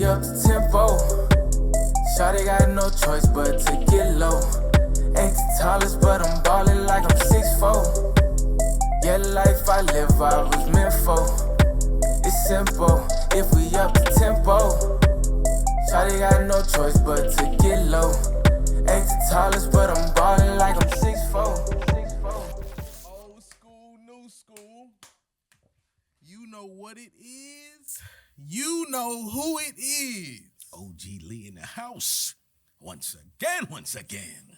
up the tempo. Shawty got no choice but to get low. Ain't the tallest, but I'm ballin' like I'm 6'4". Yeah, the life I live, I was meant for. It's simple, if we up the tempo. Shawty got no choice but to get low. Ain't the tallest, but I'm ballin' like I'm 6'4". Old school, new school. You know what it is. You know who it is. OG Lee in the house. Once again.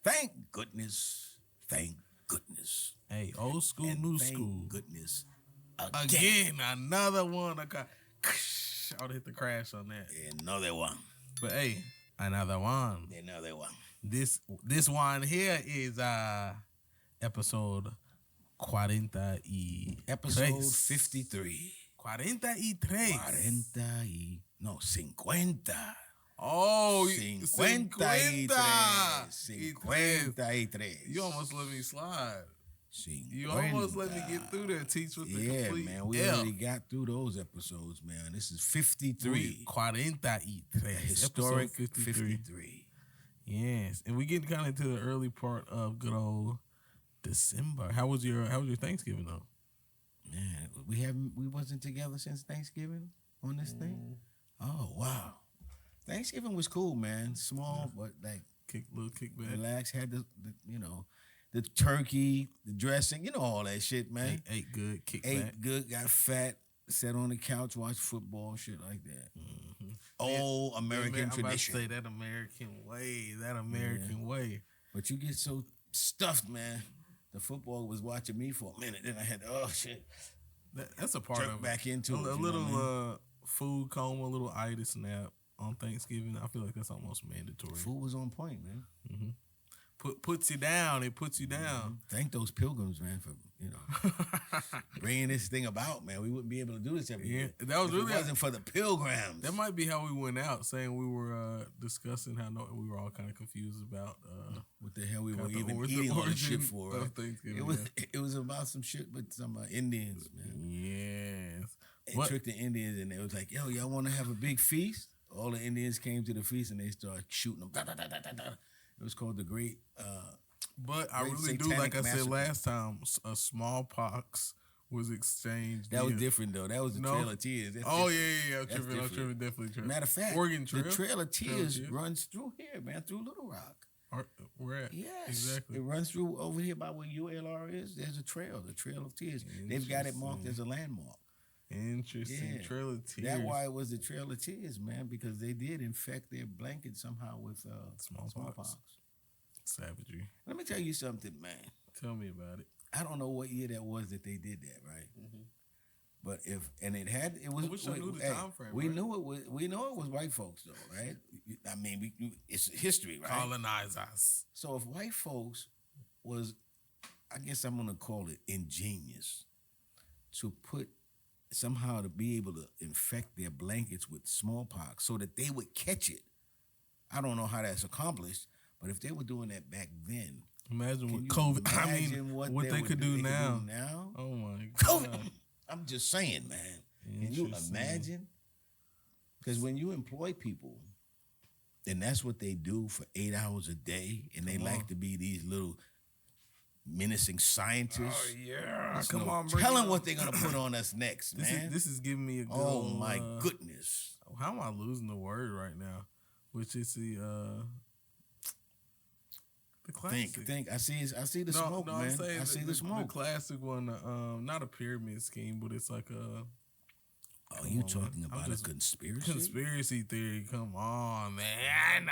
Thank goodness. Hey, old school, And new thank school. goodness. Again, another one. I would hit the crash on that. Another one. But hey, another one. This one here is episode 43. Episode 53. 43. 50. Oh, 53. 53. You almost let me slide. 50. You almost let me get through there, teach with the complete man. We L. already got through those episodes, man. This is 53. 43. Historic Episode 53. Yes, and we get kind of into the early part of good old December. How was your Thanksgiving though? Man, we wasn't together since Thanksgiving on this thing. Oh wow, Thanksgiving was cool, man. Small, but like Little kickback. relax. Had the turkey, the dressing, all that shit, man. Ate good, kickback. Ate good, got fat, sat on the couch, watched football, shit like that. Mm-hmm. Oh, American tradition. I'm about to say that American way. But you get so stuffed, man. The football was watching me for a minute. Then I had shit. That's a part Jerk of back it. into a it. little food coma, a little itis snap on Thanksgiving. I feel like that's almost mandatory. Food was on point, man. Mm-hmm. Puts you down. It puts you down. Thank those pilgrims, man, for bringing this thing about, man. We wouldn't be able to do this every year. That was if really it wasn't for the pilgrims. That might be how we went out, saying we were discussing how we were all kind of confused about what the hell we were the even eating all this shit for. Of Thanksgiving, it was about some shit with some Indians, man. Yes. They tricked the Indians, and they was like, yo, y'all want to have a big feast? All the Indians came to the feast, and they started shooting them. It was called the Great... but I really do, like I said last time, a smallpox was exchanged. That was different, though. That was the Trail of Tears. Yeah. I'm tripping, definitely tripping. Matter of fact, Oregon Trail. the Trail of Tears runs through here, man, through Little Rock. Where at? Yes. Exactly. It runs through over here by where ULR is. There's a trail, the Trail of Tears. They've got it marked as a landmark. Interesting. Yeah. Trail of Tears. That's why it was the Trail of Tears, man, because they did infect their blanket somehow with smallpox. Savagery. Let me tell you something, man. Tell me about it. I don't know what year that was that they did that, right? Mm-hmm. But it was. I wish I knew the time frame. We knew it was. We know it was white folks, though, right? I mean, it's history, right? Colonize us. So if white folks was, I guess I'm gonna call it ingenious, to put somehow to be able to infect their blankets with smallpox so that they would catch it. I don't know how that's accomplished. But if they were doing that back then, imagine with COVID. I mean, what they could do now. Oh my God! I'm just saying, man. Can you imagine? Because when you employ people, and that's what they do for 8 hours a day, and they like to be these little menacing scientists. Oh yeah! Come on, tell them what they're gonna put on us next, man. This is giving me a good. Oh my goodness! How am I losing the word right now? Which is the classic. Think. I see the smoke, man. I'm saying I see the smoke. The classic one, not a pyramid scheme, but it's like a. Oh, you talking about a conspiracy? Conspiracy theory. Come on, man.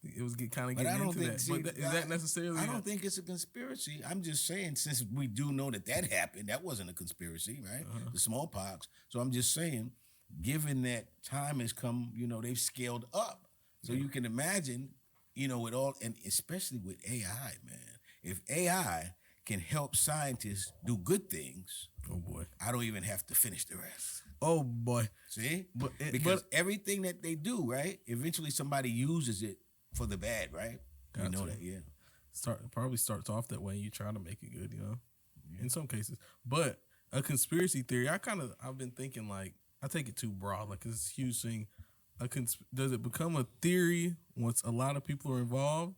It was kind of getting into that. But is that necessarily? I don't think it's a conspiracy. I'm just saying, since we do know that happened, that wasn't a conspiracy, right? Uh-huh. The smallpox. So I'm just saying, given that time has come, they've scaled up. So you can imagine. With all, and especially with AI, man. If AI can help scientists do good things, oh boy, I don't even have to finish the rest. Oh boy, see, because everything that they do, right? Eventually, somebody uses it for the bad, right? You know that, yeah. Probably starts off that way. You try to make it good, in some cases. But a conspiracy theory, I've been thinking like I take it too broad, like it's a huge thing. does it become a theory once a lot of people are involved,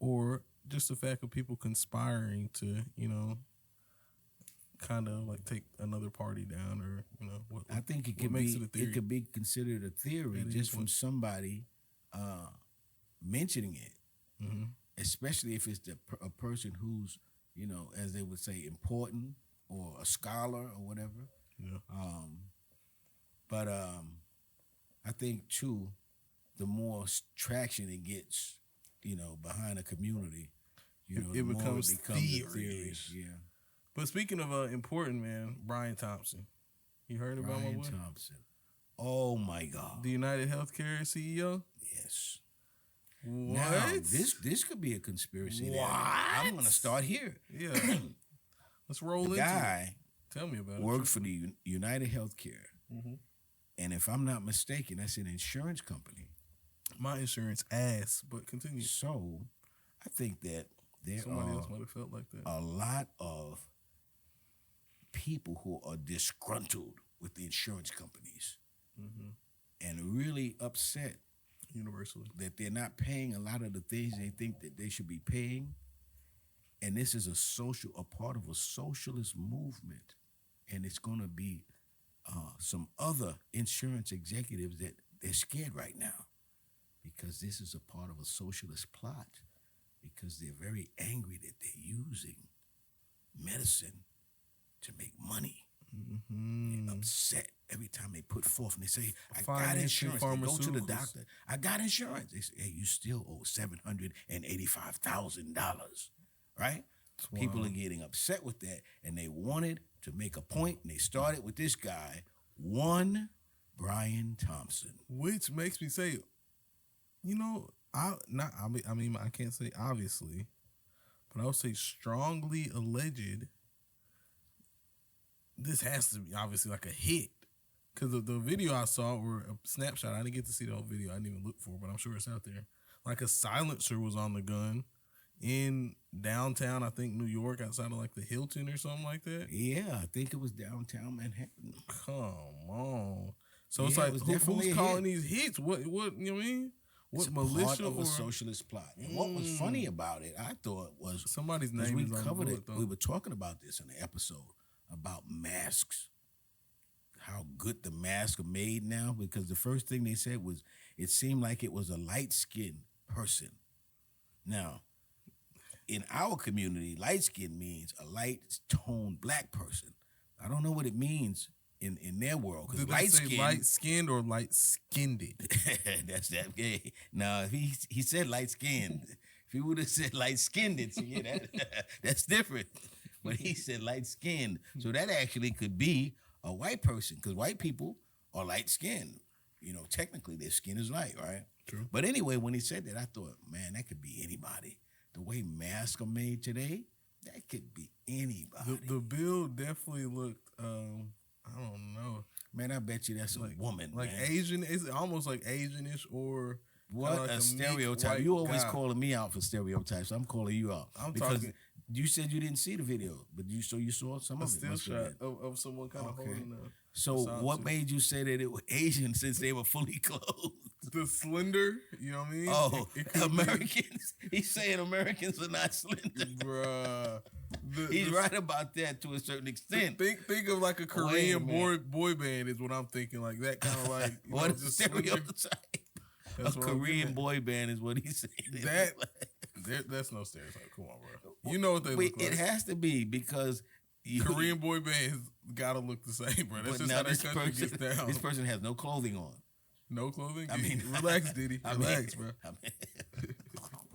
or just the fact of people conspiring to, kind of like take another party down, or what? I think it what could makes be it a theory? it could be considered a theory At just any from point. somebody mentioning it, Mm-hmm. especially if it's a person who's as they would say important or a scholar or whatever. Yeah. But I think too, the more traction it gets, behind a community, It the more becomes a theory. theories. Yeah. But speaking of important, man, Brian Thompson. You heard about my Brian boy? Thompson. Oh my God. The United Healthcare CEO? Yes. What? Now this could be a conspiracy. What? I'm gonna start here. Yeah. Let's roll The into it. guy Tell me about worked for the United Healthcare, Mm-hmm. and if I'm not mistaken, that's an insurance company. My insurance ass, but continue. So I think that there Somebody are else might have felt like that. a lot of people who are disgruntled with the insurance companies Mm-hmm. and really upset Universally. that they're not paying a lot of the things they think that they should be paying. And this is a part of a socialist movement. And it's going to be some other insurance executives that they're scared right now because this is a part of a socialist plot, because they're very angry that they're using medicine to make money. Mm-hmm. They're upset every time they put forth and they say, I got Financing insurance. They go to the pharmaceuticals. doctor. I got insurance. They say, hey, you still owe $785,000, right? Wow. People are getting upset with that, and they wanted to make a point, and they started with this guy, one Brian Thompson. Which makes me say, I can't say obviously, but I would say strongly alleged. This has to be obviously like a hit, because the video I saw, or a snapshot, I didn't get to see the whole video. I didn't even look for it, but I'm sure it's out there. Like a silencer was on the gun in downtown, I think New York, outside of like the Hilton or something like that. Yeah, I think it was downtown Manhattan. Come on. So it's Yeah, it like, was definitely who's a calling hit. these hits? What you know what I mean? What It's a militia part of or a socialist plot. And what was funny about it, I thought, was somebody's because name we is on covered the it. bullet, We though. were talking about this in the episode about masks, how good the masks are made now. Because the first thing they said was it seemed like it was a light-skinned person. Now, in our community, light-skinned means a light-toned black person. I don't know what it means in their world, because Did they say light-skinned. light-skinned or light-skinned? That's that. Yeah. Now, if he said light-skinned. If he would have said light-skinned, that's different. But he said light-skinned. So that actually could be a white person, because white people are light-skinned. Technically their skin is light, right? True. But anyway, when he said that, I thought, man, that could be anybody. The way masks are made today, that could be anybody. The bill definitely looked, I don't know, Man, I bet you that's a woman, like man. Asian. It's almost like Asianish, or What like a meek stereotype. white You always guy. calling me out for stereotypes. I'm calling you out. I'm because talking- you said you didn't see the video, but you saw some a of it. still must have shot been. of someone kind of Okay. holding So what sausage. made you say that it was Asian since they were fully clothed? the slender. You know what I mean? Oh, It could be- Americans. He's saying Americans are not slender. bruh. He's right about that to a certain extent. Think of like a Korean boy band is what I'm thinking. Like that kind of like What a just slender. stereotype. A That's what I'm Korean getting boy band is what he's saying. That's no stereotype. Come on, bro. You know what they Wait, look like. it has to be because Korean boy bands gotta look the same, bro. That's But just now how that country gets down. this person has no clothing on. No clothing. I mean, relax, Diddy. I mean- Relax, bro. I mean,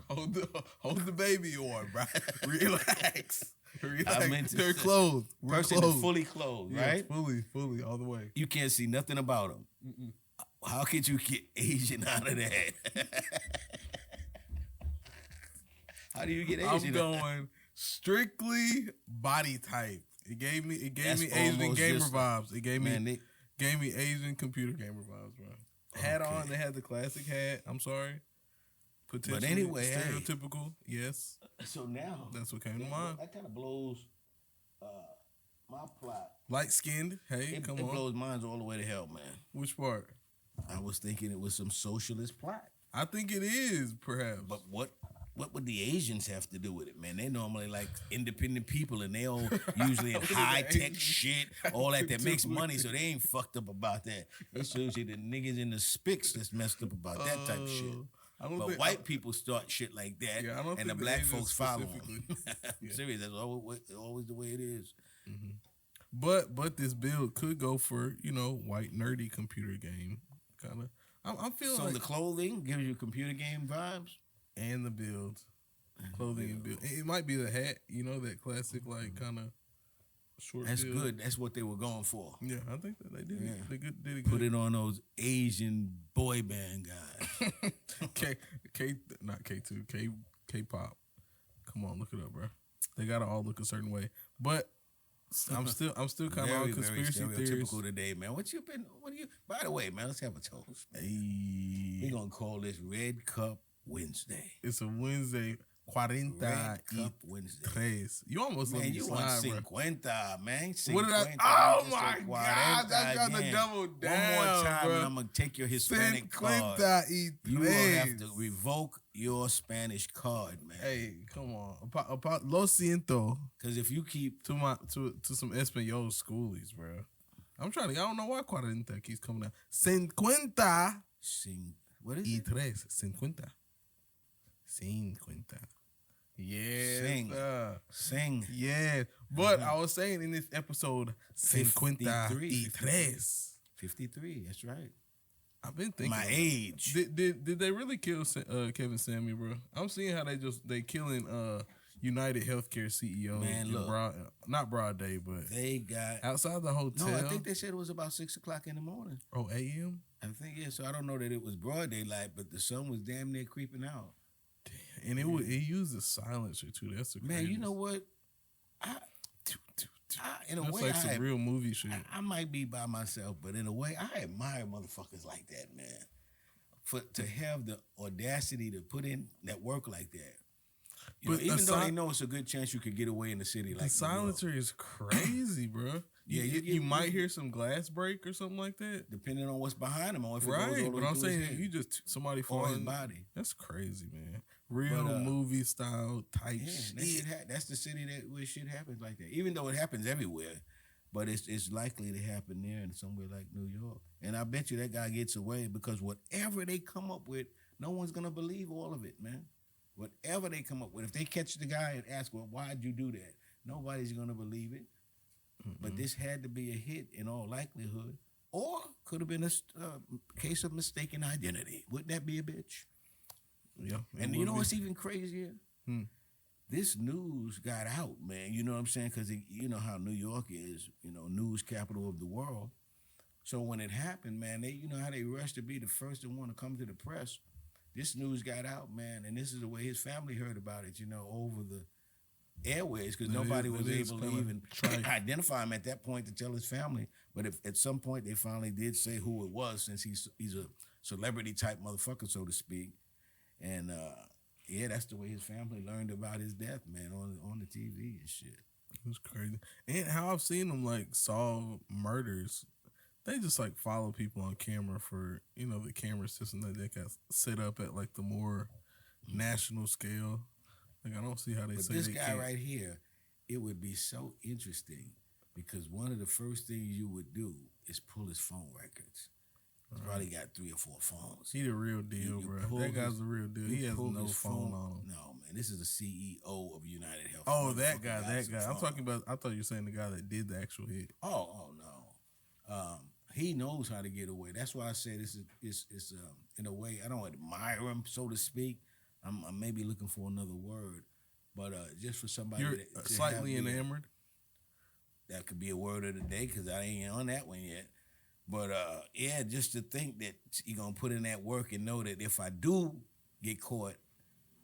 Hold the baby on, bro. Relax. Relax. meant to They're say- clothed. We're person clothed. is fully clothed, Yeah, right? Fully, all the way. You can't see nothing about them. How could you get Asian out of that? How do you get Asian? I'm going strictly body type. It gave me That's Asian almost gamer just- vibes. It gave me Man, gave me Asian computer gamer vibes, bro. Hat Okay. on, they had the classic hat. I'm sorry. Potentially anyway, hey. stereotypical. Yes, so now that's what came to mind. that kind of blows my plot. Light skinned. Hey, It come it on. blows mine all the way to hell, man. Which part? I was thinking it was some socialist plot. I think it is, perhaps. But what would the Asians have to do with it, man? They normally like independent people, and they all usually in high tech shit, all that makes money, so they ain't fucked up about that. It's usually the niggas in the spics that's messed up about that type of shit. But white people start shit like that, and the black folks follow them. Yeah. Serious, that's always the way it is. Mm-hmm. But this build could go for white nerdy computer game kind of. I'm feeling so like the clothing gives you computer game vibes, and the build, clothing and build. It might be the hat, that classic like kind of short. That's build. good. That's what they were going for. Yeah, I think that they did. Yeah. They did it good. Put it on those Asian boy band guys. Not K2, K-pop. Come on, look it up, bro. They gotta all look a certain way, but. I'm still kind of on conspiracy theories. Stereotypical today, man. What you? By the way, man, let's have a toast. Hey. We're gonna call this Red Cup Wednesday. It's a Wednesday. 43. Red Cup Wednesday. You almost man, let me you slide, want 50, man. 50, what did I? Oh my God! I got the double down. One more time, bro. and I'm gonna take your Hispanic card. You will have to revoke your Spanish card, man. Hey, come on. Lo siento. Because if you keep to some Espanol schoolies, bro. I'm trying to. I don't know why 40 keeps coming out. 50. What is y it? 3. 50. 50. Yeah. Sing. Yeah. But I was saying in this episode, 53. 53, that's right. I've been thinking. My age. Did they really kill Kevin Sammy, bro? I'm seeing how they killing United Healthcare CEO. Man, look. Not broad day, but they got outside the hotel. No, I think they said it was about 6 o'clock in the morning. Oh, a.m.? I think, yeah. So I don't know that it was broad daylight, but the sun was damn near creeping out. And it used a silencer too. That's the man. You know what? In a that's way, like some real movie shit. I might be by myself, but in a way, I admire motherfuckers like that, man. To have the audacity to put in that work like that. Even though they know it's a good chance you could get away in the city, like the silencer is crazy, bro. Yeah, you might hear some glass break or something like that, depending on what's behind him. Or if right, it goes all but I'm saying you just somebody falling his body. That's crazy, man. Real movie style type shit. That's the city where shit happens like that. Even though it happens everywhere, but it's likely to happen there in somewhere like New York. And I bet you that guy gets away because whatever they come up with, no one's gonna believe all of it, man. Whatever they come up with, if they catch the guy and ask, "Well, why'd you do that?" Nobody's gonna believe it. Mm-hmm. But this had to be a hit in all likelihood, or could have been a case of mistaken identity. Wouldn't that be a bitch? Yeah. And you know what's even crazier? This news got out, man. You know what I'm saying? Because you know how New York is, news capital of the world. So when it happened, man, you know how they rush to be the first to want to come to the press. This news got out, man, and this is the way his family heard about it, over the airways, because nobody was able to even identify him at that point to tell his family. But if at some point they finally did say who it was, since he's a celebrity type motherfucker, so to speak. And that's the way his family learned about his death, man, on the TV and shit. It's crazy. And how I've seen them like solve murders. They just like follow people on camera for, the camera system that they got set up at like the more national scale. Like I don't see how they say this they guy can't. right here, it would be so interesting because one of the first things you would do is pull his phone records. He's probably got 3 or 4 phones. He the real deal, bro. That guy's the real deal. He has no phone on him. No, man. This is the CEO of United Health. Oh, that guy. I'm talking about, I thought you were saying the guy that did the actual hit. Oh no. He knows how to get away. That's why I say this is in a way, I don't admire him, so to speak. I'm maybe looking for another word. But just for somebody You're slightly enamored? That could be a word of the day because I ain't on that one yet. But just to think that you're going to put in that work and know that if I do get caught,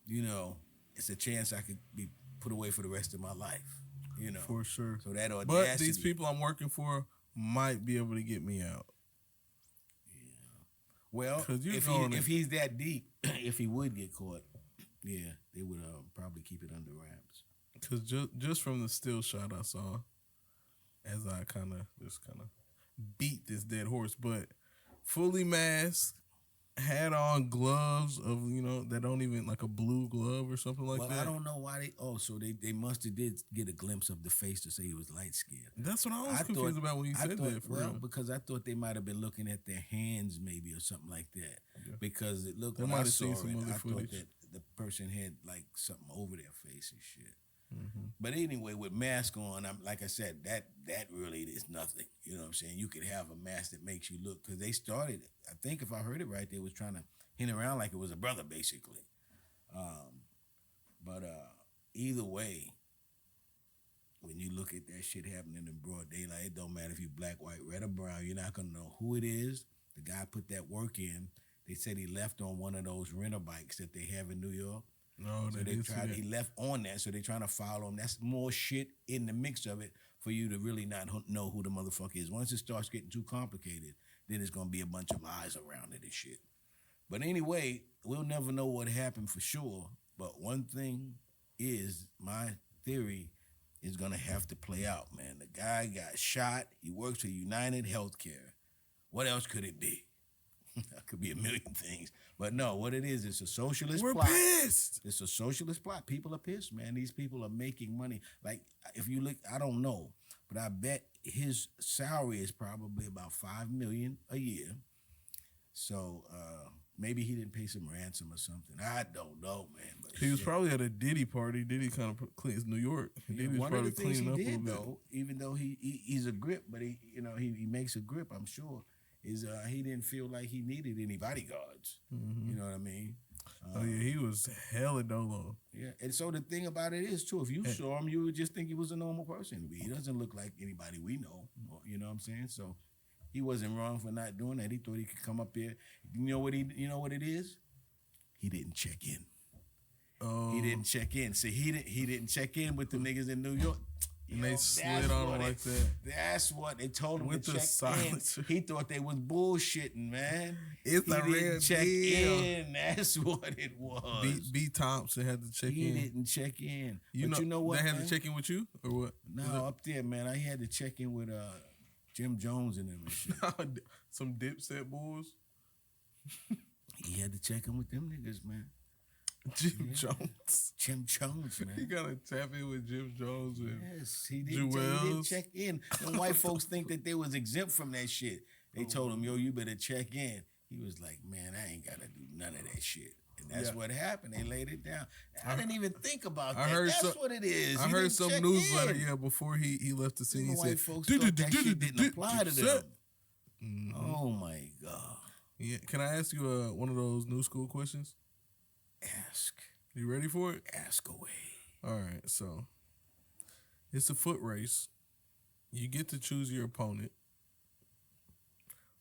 it's a chance I could be put away for the rest of my life, For sure. So that audacity. But these people I'm working for might be able to get me out. Yeah. Well, if he's that deep, if he would get caught, they would probably keep it under wraps. Because just from the still shot I saw, as I kind of beat this dead horse, but fully masked, had on gloves of that don't even like a blue glove or something like Well, that. I don't know why so they must have did get a glimpse of the face to say he was light skinned. That's what I was confused about when you said that. For real. Because I thought they might have been looking at their hands maybe or something like that. Yeah. Because it looked they when might I have saw seen it, some other I footage. thought that the person had like something over their face and shit. Mm-hmm. But anyway, with mask on, like I said, that really is nothing. You know what I'm saying? You could have a mask that makes you look, because they started, I think if I heard it right, they was trying to hint around like it was a brother, basically. But either way, when you look at that shit happening in broad daylight, it don't matter if you black, white, red, or brown. You're not going to know who it is. The guy put that work in. They said he left on one of those renter bikes that they have in New York. No, so he left on that, so they're trying to follow him. That's more shit in the mix of it for you to really not know who the motherfucker is. Once it starts getting too complicated, then it's going to be a bunch of lies around it and shit. But anyway, we'll never know what happened for sure. But one thing is, my theory is going to have to play out, man. The guy got shot. He works for United Healthcare. What else could it be? That could be a million things. But no, what it is, it's a socialist plot. We're pissed. It's a socialist plot. People are pissed, man. These people are making money. Like, if you look, I don't know, but I bet his salary is probably about $5 million a year. So maybe he didn't pay some ransom or something. I don't know, man. But he was probably at a Diddy party. Diddy kind of cleans New York. Yeah, Diddy was one of the things he up did, though, even though he's a grip, but he makes a grip, I'm sure, is he didn't feel like he needed any bodyguards. Mm-hmm. You know what I mean? He was hella dolo. Yeah, and so the thing about it is, too, if you saw him, you would just think he was a normal person. He doesn't look like anybody we know. You know what I'm saying? So he wasn't wrong for not doing that. He thought he could come up there. You know what it is? He didn't check in. Oh. He didn't check in. See, he didn't check in with the niggas in New York. And they slid on him like that. That's what they told him with to the check silencer. in. He thought they was bullshitting, man. It's a real check deal. in. That's what it was. B. Thompson had to check in. He didn't check in. You know what? They had to check in with you or what? No, up there, man. I had to check in with Jim Jones and them and shit. Some Dipset boys. He had to check in with them niggas, man. Jim Jones, man. You gotta tap in with Jim Jones and he didn't check in. And white folks think that they was exempt from that shit. They told him, yo, you better check in. He was like, man, I ain't gotta do none of that shit. And that's what happened. They laid it down. I didn't even think about that. That's what it is. I heard some newsletter, before he left the scene. He white said, folks thought that shit didn't apply to them. Mm-hmm. Oh my God. Yeah. Can I ask you one of those new school questions? Ask. You ready for it? Ask away. All right, so it's a foot race. You get to choose your opponent.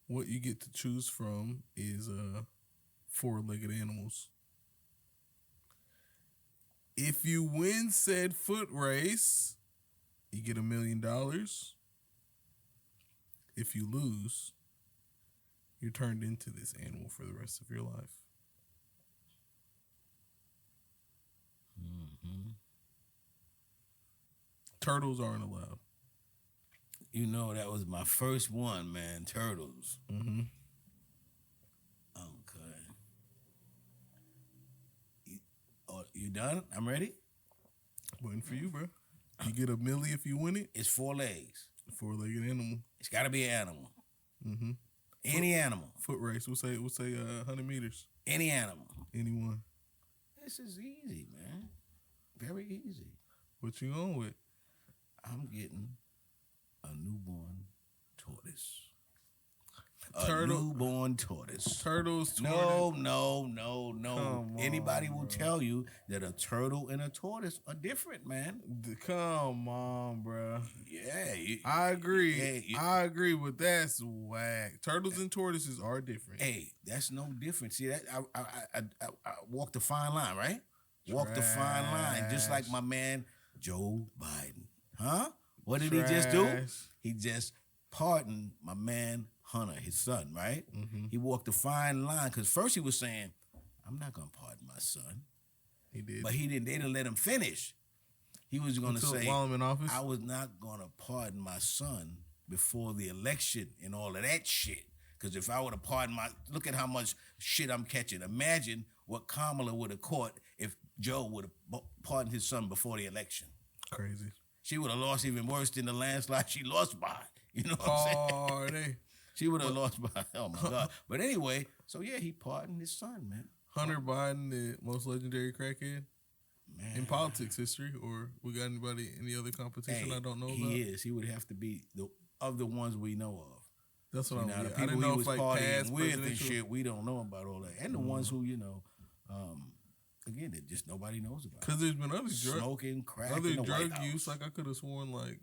What you get to choose from is four-legged animals. If you win said foot race, you get $1 million. If you lose, you're turned into this animal for the rest of your life. Mm-hmm. Turtles aren't allowed. You know, that was my first one, man. Turtles. Mm-hmm. Okay. You done? I'm ready? Waiting for you, bro. You get $1 million if you win it. It's 4 legs. Four-legged animal. It's got to be an animal. Mm-hmm. Any animal. Foot race. We'll say 100 meters. Any animal. Anyone. This is easy, man. Very easy. What you on with? I'm getting a newborn tortoise. Newborn tortoise. Turtles. No. Anybody will tell you that a turtle and a tortoise are different, man. Come on, bro. Yeah. I agree. I agree, but that's whack. Turtles and tortoises are different. Hey, that's no different. See, that I walked a fine line, right? Walked a fine line, just like my man Joe Biden. Huh? What did he just do? He just pardoned my man Hunter, his son, right? Mm-hmm. He walked a fine line because first he was saying, I'm not going to pardon my son. He did. But he didn't. They didn't let him finish. He was going to say, while I'm in office? I was not going to pardon my son before the election and all of that shit. Because if I would have pardoned look at how much shit I'm catching. Imagine what Kamala would have caught if Joe would have pardoned his son before the election. Crazy. She would have lost even worse than the landslide she lost by. You know what I'm saying? She would have lost by, oh my God. But anyway, so yeah, he pardoned his son, man. Hunter Biden, the most legendary crackhead in politics history, or we got any other competition I don't know about? He is. He would have to be of the ones we know of. That's what I didn't know if like past with presidential and shit, we don't know about all that. And the ones who, again, that just nobody knows about. Because there's been other smoking, crack, other in the drug White House. use. Like I could have sworn, like,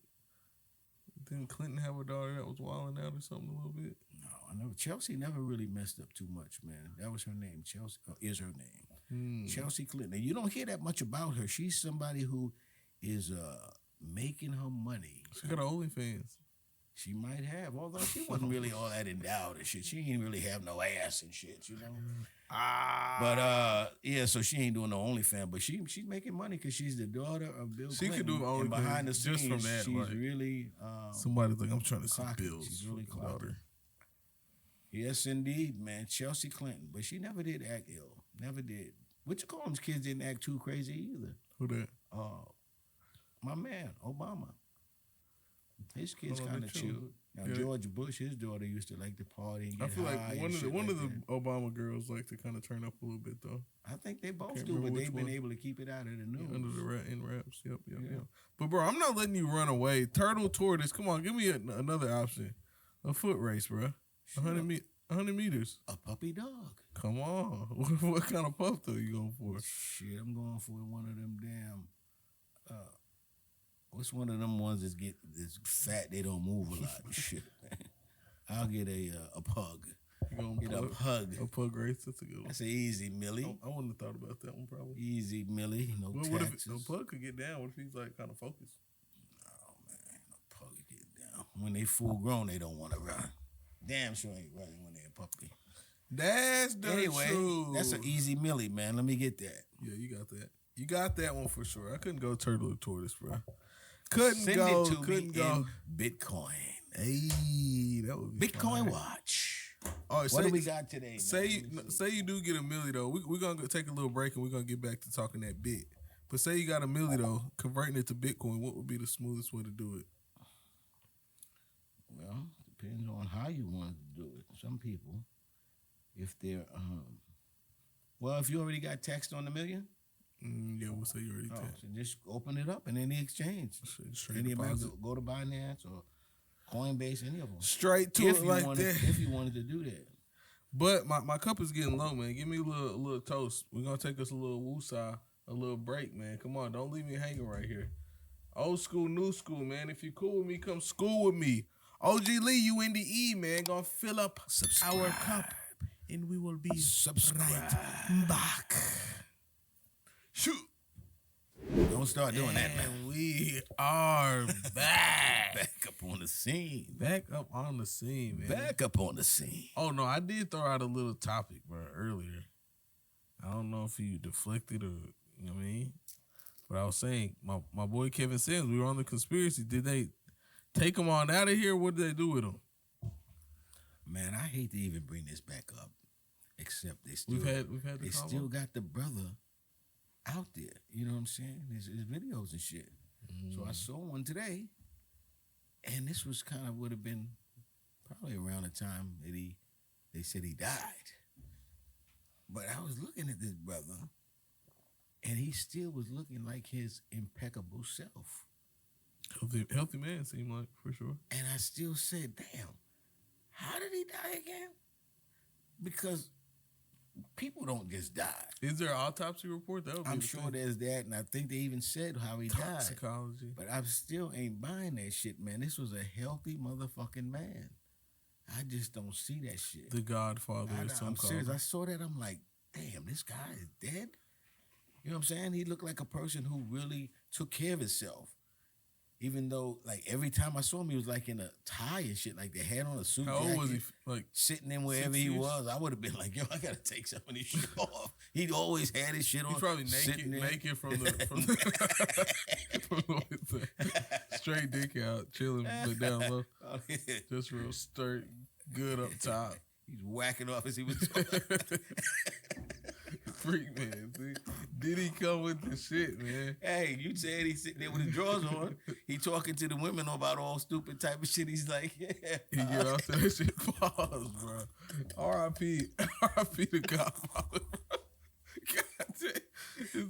didn't Clinton have a daughter that was wilding out or something a little bit? No, I never. Chelsea never really messed up too much, man. That was her name. Chelsea is her name. Chelsea Clinton. And you don't hear that much about her. She's somebody who is making her money. She got OnlyFans. She might have, although she wasn't really all that endowed and shit. She ain't really have no ass and shit, you know. But yeah, so she ain't doing no OnlyFans, but she's making money because she's the daughter of Bill Clinton. She could do OnlyFans behind the scenes, just from that. She's like, really somebody's like, I'm trying to see clocking. bills. She's really clocking. Yes, indeed, man. Chelsea Clinton, but she never did act ill. Never did. What you call them kids didn't act too crazy either. Who that? My man, Obama. His kids kind of chilled. Now George Bush, his daughter used to like to party and get I feel high like one of the Obama girls like to kind of turn up a little bit though. I think they both do, but they've been able to keep it out of the news. Yeah, under the in wraps. Yep. But bro, I'm not letting you run away. Turtle tortoise. Come on, give me another option. A foot race, bro. 100 meters. A puppy dog. Come on. What kind of pup though you going for? Shit, I'm going for one of them damn. What's one of them ones that's fat? They don't move a lot. Shit, man. I'll get a pug. You gonna get a pug. A pug race. That's a good one. That's an easy Millie. I wouldn't have thought about that one probably. Easy Millie. No taxes. What if a pug could get down? What if he's like kind of focused? Oh man, a pug could get down. When they full grown, they don't want to run. Damn sure ain't running when they're a puppy. That's the truth. That's an easy Millie, man. Let me get that. Yeah, you got that. You got that one for sure. I couldn't go turtle or tortoise, bro. Send it to me in Bitcoin. Hey, that would be Bitcoin fine. Watch. All right, what do we got today? Say you do get a milli though. We're gonna take a little break and we're gonna get back to talking that bit. But say you got a milli though, converting it to Bitcoin, what would be the smoothest way to do it? Well, depends on how you want to do it. Some people, if they're if you already got taxed on the million. Yeah, we'll say you already taxed. So just open it up in any exchange. Straight deposit. Go to Binance or Coinbase, any of them. Straight to it like that. If you wanted to do that. But my cup is getting low, man. Give me a little toast. We're going to take us a little woosah, a little break, man. Come on, don't leave me hanging right here. Old school, new school, man. If you cool with me, come school with me. OG Lee, UNDE, man. Going to fill up our cup. And we will be right back. Shoot. Don't start doing that, man. We are back. Back up on the scene. Back up on the scene, man. Back up on the scene. Oh, no, I did throw out a little topic, bro, earlier. I don't know if you deflected or, you know what I mean? But I was saying, my boy Kevin Sims, we were on the conspiracy. Did they take him on out of here? What did they do with him? Man, I hate to even bring this back up, except they still, we've had they still got the brother out there, you know what I'm saying? His videos and shit. So I saw one today, and this was kind of would have been probably around the time that they said he died. But I was looking at this brother, and he still was looking like his impeccable self. Healthy man, seemed like, for sure. And I still said, damn, how did he die again? Because people don't just die. Is there an autopsy report? I'm sure there's that, and I think they even said how he died. Toxicology. But I still ain't buying that shit, man. This was a healthy motherfucking man. I just don't see that shit. The Godfather or something. I'm serious. I saw that. I'm like, damn, this guy is dead? You know what I'm saying? He looked like a person who really took care of himself. Even though, like, every time I saw him, he was, like, in a tie and shit. Like, they had on a suit jacket. How old was he? Like, sitting in wherever he was. I would have been like, yo, I got to take some of this shit off. He always had his shit on. He's probably naked from the straight dick out, chilling down low. Just real straight, good up top. He's whacking off as he was talking. Freak, man. See? Did he come with the shit, man? Hey, you said he's sitting there with his drawers on. He talking to the women about all stupid type of shit. He's like, yeah. He get off to that shit. Pause, bro. R.I.P. R.I.P. to Godfather.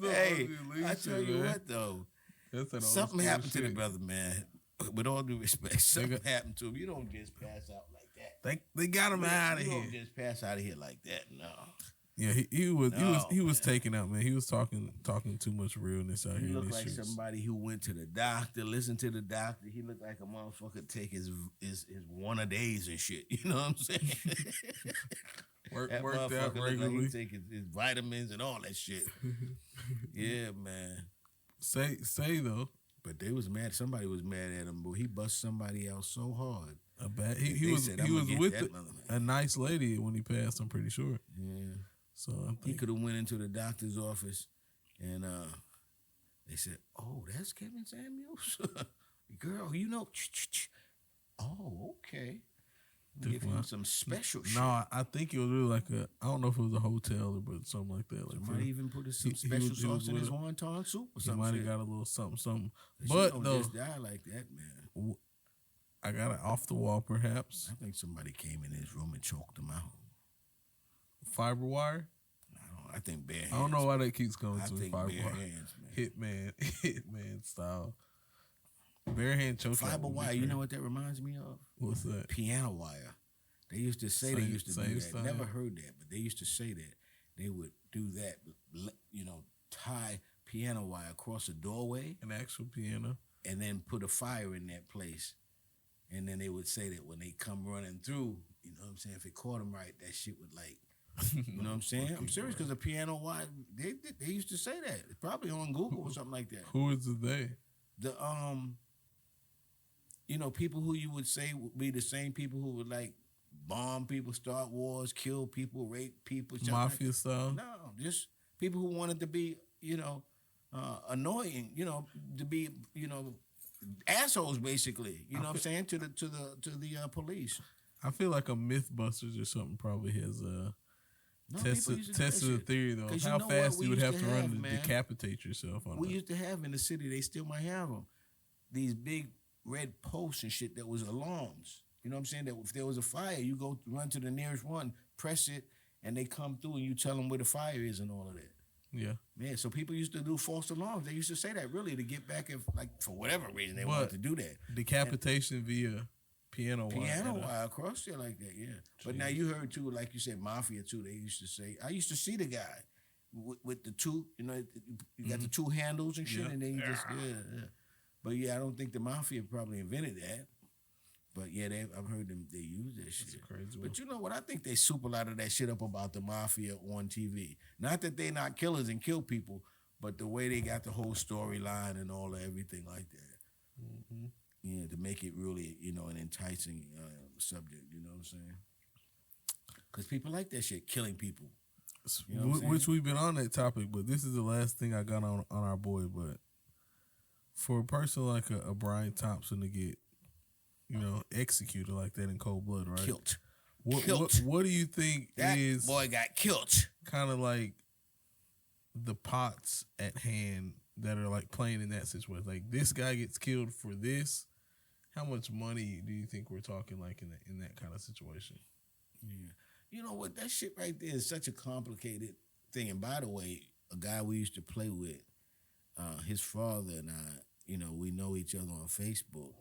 God, hey, I tell you what, though. Something happened to the brother, man. With all due respect, something happened to him. You don't just pass out like that. They got him out of here. You don't just pass out of here like that, no. Yeah, he was taken out, man. He was talking too much realness out here. He looked like streets. Somebody who went to the doctor, listened to the doctor. He looked like a motherfucker take his one a days and shit. You know what I'm saying? Worked out regularly. Like he take his vitamins and all that shit. Yeah, man. Say though. But they was mad. Somebody was mad at him, but he bust somebody else so hard. He was with a nice lady when he passed. I'm pretty sure. Yeah. So he could have went into the doctor's office, and they said, "Oh, that's Kevin Samuels, girl. You know, oh, okay." Give him some special shit. No, I think it was really like I don't know if it was a hotel or something like that. Like somebody even put some special sauce in his wonton soup or something. He might have got a little something. But don't just die like that, man. I got it off the wall, perhaps. I think somebody came in his room and choked him out. Fiber wire? I think bare hands. I don't know why that keeps coming to me. Fiber wire. Hands, man. Hitman style. Bare hand choke. Fiber wire, you know what that reminds me of? What's that? Piano wire. They used to say they used to do that. Style. Never heard that, but they used to say that. They would do that, tie piano wire across a doorway. An actual piano. And then put a fire in that place. And then they would say that when they come running through, you know what I'm saying, if it caught them right, that shit would you know what I'm saying? I'm serious because the piano wire, they used to say that. It's probably on Google or something like that. Who is they? The people who you would say would be the same people who would bomb people, start wars, kill people, rape people. Mafia style? No, just people who wanted to be, annoying, to be, assholes basically. You know what I'm saying? To the police. I feel like a Mythbusters or something probably has tested the theory though. How fast you would have to run to decapitate yourself on We used to have in the city, they still might have them, these big red posts and shit that was alarms. You know what I'm saying? That if there was a fire, you go run to the nearest one, press it, and they come through and you tell them where the fire is and all of that. Yeah. Yeah, so people used to do false alarms. They used to say that really to get back if, for whatever reason, they wanted to do that. Decapitation via piano wire. Piano wire across there like that, yeah. Jeez. But now you heard too, like you said, mafia too. They used to say, I used to see the guy with the two, you got the two handles and shit, and then you just, yeah. But yeah, I don't think the mafia probably invented that. But yeah, I've heard them, they use that shit. That's crazy. But you know what? I think they super a lot of that shit up about the mafia on TV. Not that they not killers and kill people, but the way they got the whole storyline and all of everything like that. Mm-hmm. Yeah, to make it really, an enticing subject. You know what I'm saying? Because people like that shit, killing people. You know which we've been on that topic, but this is the last thing I got on our boy. But for a person like a Brian Thompson to get, executed like that in cold blood, right? Killed. What do you think that is boy got killed? Kind of like the pots at hand that are like playing in that situation. Like this guy gets killed for this. How much money do you think we're talking like in that kind of situation? Yeah. You know what? That shit right there is such a complicated thing. And by the way, a guy we used to play with, his father and I, we know each other on Facebook.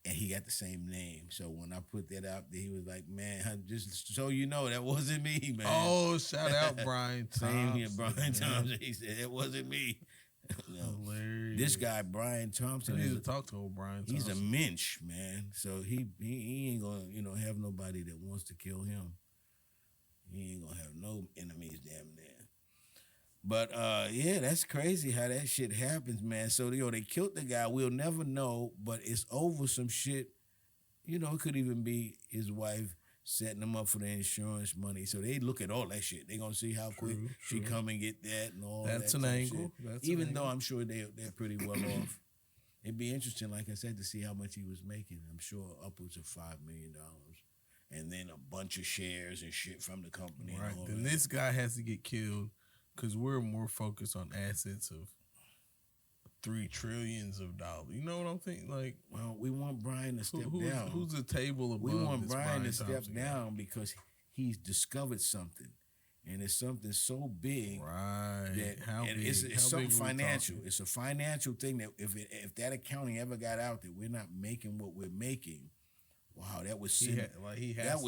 And he got the same name. So when I put that out there, he was like, man, just so you know, that wasn't me, man. Oh, shout out Brian Thompson. Same here, Brian Thompson. He said, it wasn't me. Hilarious. This guy, Brian Thompson. I need to talk to old Brian Thompson. He's a mensch, man. So he ain't going to, have nobody that wants to kill him. He ain't going to have no enemies damn near. But, yeah, that's crazy how that shit happens, man. So, they killed the guy. We'll never know, but it's over some shit. It could even be his wife setting him up for the insurance money. So they look at all that shit. They going to see how quick she come and get that and all that. That's an angle. Even though I'm sure they're pretty well off. It'd be interesting, like I said, to see how much he was making. I'm sure upwards of $5 million. and then a bunch of shares and shit from the company. Right. And all Then that. this guy has to get killed because we're more focused on assets of $3 trillion. You know what I'm thinking? Like, Well, we want Brian to step down. Who's the table above? We want this Brian to step Thompson guy? down because he's discovered something, and it's something so big. Right. That, How and big? it's How something big are we financial. talking? It's a financial thing that if that accounting ever got out that we're not making what we're making, wow, that would send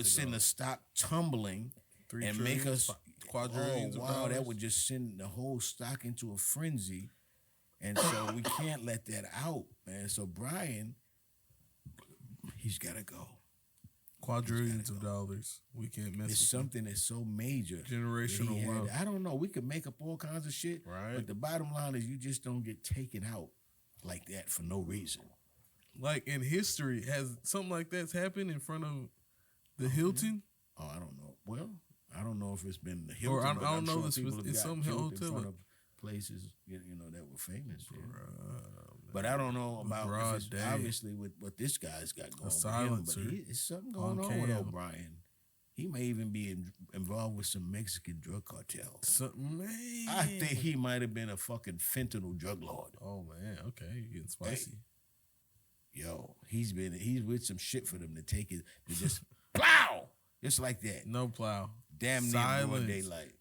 send the stock tumbling and make us quadrillions. Wow, that would just send the whole stock into a frenzy, and so we can't let that out, man. So Brian, he's got to go. Quadrillions of dollars. We can't mess It's with something that's so major. generational wealth. I don't know. We could make up all kinds of shit, Right. but the bottom line is you just don't get taken out like that for no reason. Like in history, has something like that's happened in front of the Hilton? Oh, I don't know. Well, I don't know if it's been the Hilton. Or I but don't I'm know, sure this people was- have it's got some killed in hotel. front of places, that were famous. Yeah. But I don't know about broad if it's day. obviously with what this guy's got going with him. silencer But it's something on going on with cam. O'Brien. He may even be involved with some Mexican drug cartels. Man. I think he might have been a fucking fentanyl drug lord. Oh man, okay, you're getting spicy. Yo, he's with some shit for them to take it to just plow, just like that. No plow. Damn near Silence. broad daylight.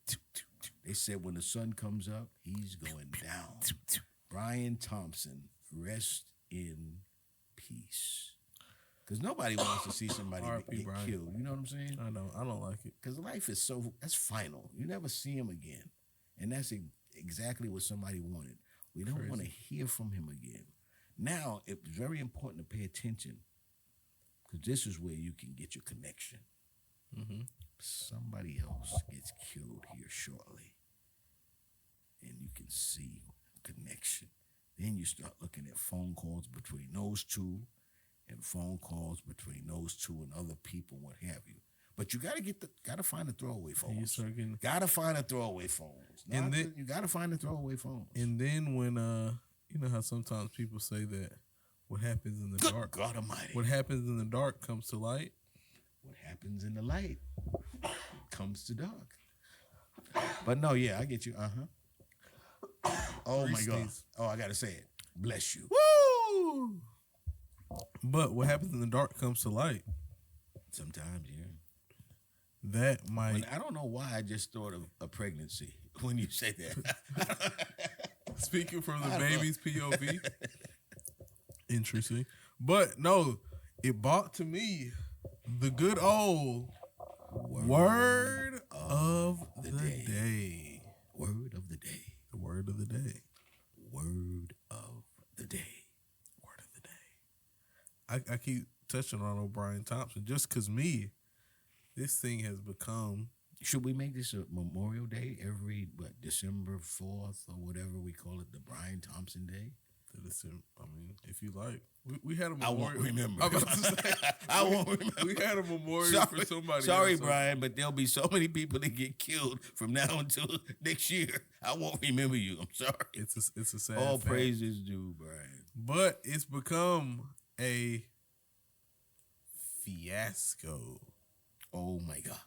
They said when the sun comes up, he's going down. Brian Thompson, rest in peace. Because nobody wants to see somebody R.I.P. get Brian. killed. You know what I'm saying? I know. I don't like it. Because life is that's final. You never see him again. And that's exactly what somebody wanted. We don't want to hear from him again. Now, it's very important to pay attention because this is where you can get your connection. Mm-hmm. Somebody else gets killed here shortly. And you can see connection. Then you start looking at phone calls between those two and phone calls between those two and other people, what have you. But you gotta find the throwaway phones. Gotta find the throwaway phones. And then, you gotta find the throwaway phones. And then when you know how sometimes people say that what happens in the dark, God Almighty, what happens in the dark comes to light. What happens in the light comes to dark. But no, yeah, I get you. Oh my God. Oh, I gotta say it. Bless you. Woo! But what happens in the dark comes to light. Sometimes, yeah. That might. I don't know why I just thought of a pregnancy when you say that. Speaking from the baby's POV. Interesting. But no, it brought to me the good old word of the day. Word of the day. The word of the day. Word of the day. Word of the day. I keep touching on O'Brien Thompson just because this thing has become. Should we make this a Memorial Day every December 4th or whatever we call it, the Brian Thompson Day? I mean, if you like, we had a memorial. I won't remember. I'm about to say, I won't remember. We had a memorial for somebody. Sorry, else, Brian, but there'll be so many people that get killed from now until next year. I won't remember you. I'm sorry. It's a sad. All fact. praises due, Brian. But it's become a fiasco. Oh my God.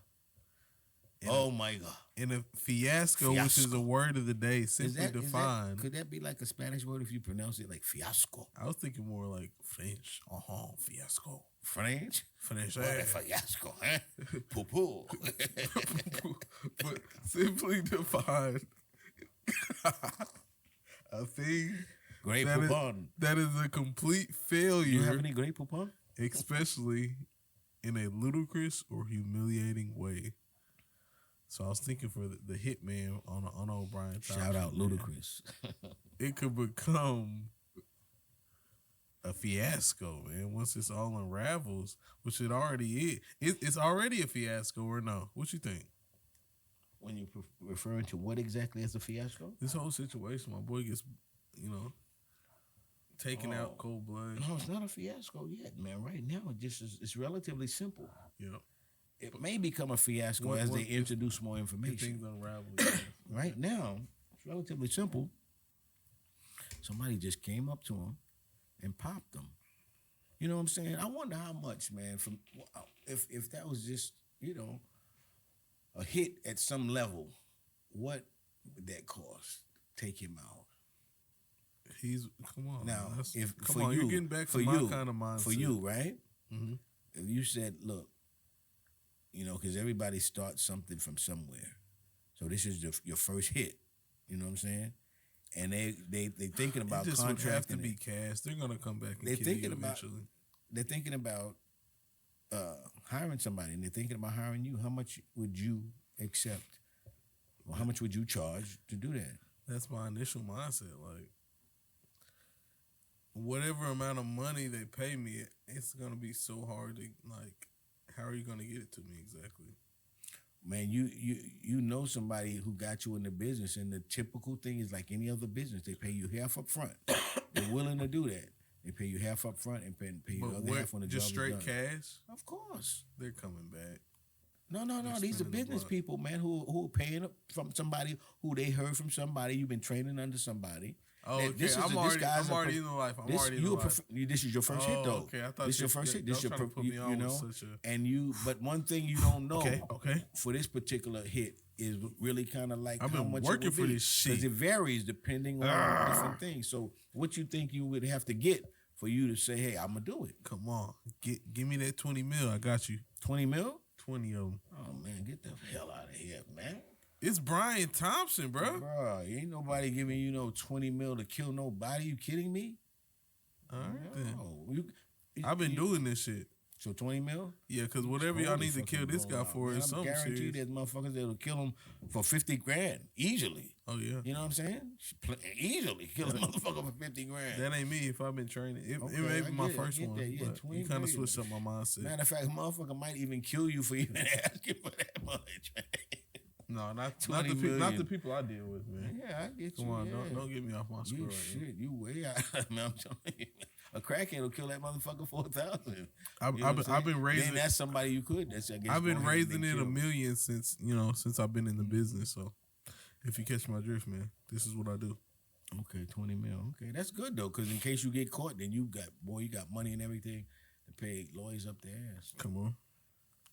Oh my God. And a fiasco, which is a word of the day, simply defined. Could that be like a Spanish word if you pronounce it like fiasco? I was thinking more like French. Fiasco. French? French. Fiasco, huh? Poo-poo. But simply defined a thing Great that poupon. That is a complete failure. You have any great poupon? Especially in a ludicrous or humiliating way. So I was thinking for the hitman on O'Brien. Shout out Ludacris. It could become a fiasco, man. Once this all unravels, which it already is. It's already a fiasco, or no? What you think? When you referring to what exactly as a fiasco? This whole situation, my boy gets, taken out cold blood. No, it's not a fiasco yet, man. Right now, it's relatively simple. Yeah. It may become a fiasco as they introduce more information. Things unravel. Right now, it's relatively simple. Somebody just came up to him and popped him. You know what I'm saying? I wonder how much, man. if that was just, you know, a hit at some level, what would that cost? Take him out. Come on. Now, if come for on, you, you're getting back for to my you, kind of mindset. for you, right? Mm-hmm. If you said, look, you know, because everybody starts something from somewhere, so this is your first hit. You know what I'm saying? And they thinking about it just would have to contracting be it. cash. They're gonna come back and They're kill thinking you about eventually. they're thinking about hiring somebody, and they're thinking about hiring you. How much would you accept? Well, how much would you charge to do that? That's my initial mindset. Like, whatever amount of money they pay me, it's gonna be so hard to, like, how are you gonna get it to me exactly? Man, you know somebody who got you in the business, and the typical thing is like any other business, they pay you half up front. They're willing to do that. They pay you half up front and pay you the other half when the job just is straight done. cash? Of course. They're coming back. No. They're These are spending the business buck. people, man, who are paying up from somebody who they heard from somebody. You've been training under somebody. Oh, That okay. this is I'm this already guy's a in prof- the life. This is your first hit, though. Okay, I thought this is your first hit. This y'all your trying to put me on you with know, such a... and you. But one thing you don't know, Okay. for this particular hit is really kind of like I've how been much working it would for be, this shit. because it varies depending on different things. So what you think you would have to get for you to say, hey, I'm gonna do it? Come on, give me that 20 mil. I got you. 20 mil? 20 of them. Oh man, get the hell out of here, man. It's Brian Thompson, bro. Bro, ain't nobody giving you no 20 mil to kill nobody. You kidding me? All right, then. No. I've been doing this shit. So 20 mil? Yeah, because whatever y'all need to kill this guy for is I'm something guaranteed serious. there's motherfuckers that'll kill him for 50 grand easily. Oh, yeah. You know what I'm saying? Easily kill a motherfucker for 50 grand. That ain't me if I've been training. It Okay, may I be my get it, I first get one. that, yeah, But 20 you kind of million. switched up my mindset. Matter of fact, a motherfucker might even kill you for even asking for that much. No, not 20 the people I deal with, man. Yeah, I get you. Come on, yeah. don't get me off my square You right now. shit, you way out. Man, I'm telling you, a crackhead will kill that motherfucker for 1,000. I've been raising. Then that's somebody you could. That's, I guess, I've been go ahead and raising then it a kill. million since I've been in the business. So if you catch my drift, man, this is what I do. Okay, 20 mil. Okay, that's good though, because in case you get caught, then you got money and everything to pay lawyers up their ass. Come on,